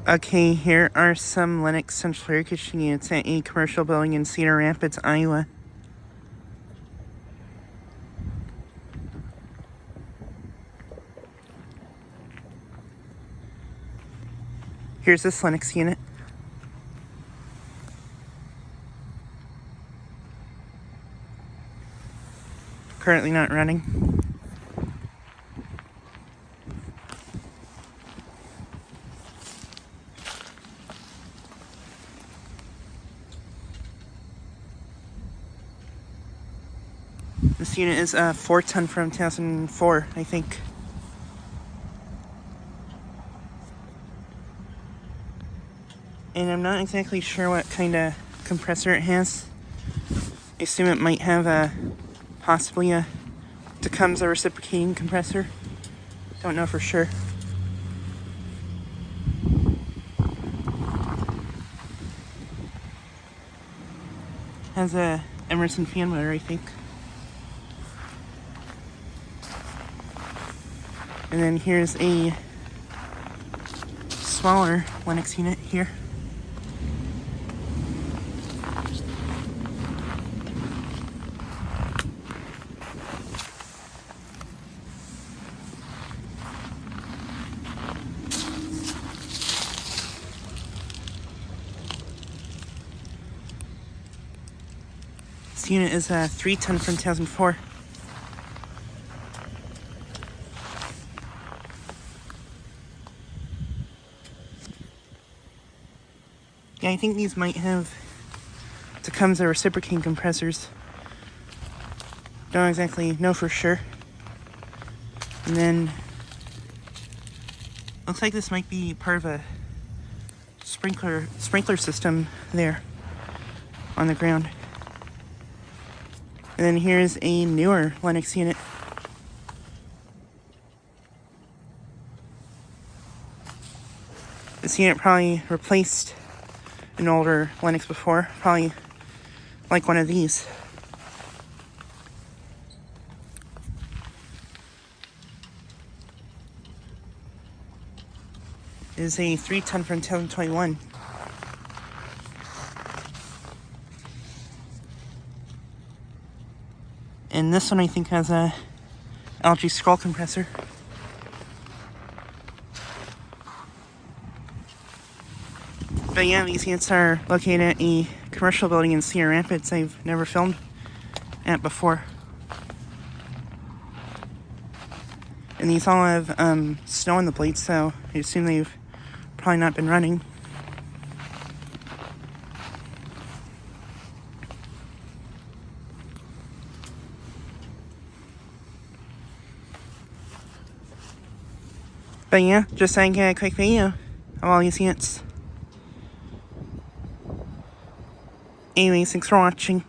Okay, here are some Lennox central air conditioning units at a commercial building in Cedar Rapids, Iowa. Here's this Lennox unit. Currently not running. This unit is a 4-ton from 2004, I think. And I'm not exactly sure what kind of compressor it has. I assume it might have possibly a Tecumseh reciprocating compressor. Don't know for sure. Has a Emerson fan motor, I think. And then here's a smaller Lennox unit here. This unit is a 3-ton from 2004. Yeah, I think these might have Tecumseh reciprocating compressors. Don't exactly know for sure. And then looks like this might be part of a sprinkler system there on the ground. And then here's a newer Lennox unit. This unit probably replaced an older Lennox before, probably like one of these. It is a 3-ton from 2021. And this one I think has a LG scroll compressor. But yeah, these units are located at a commercial building in Cedar Rapids I've never filmed at before. And these all have snow on the blades, so I assume they've probably not been running. But yeah, just like a quick video of all these units. Anyways, thanks for watching.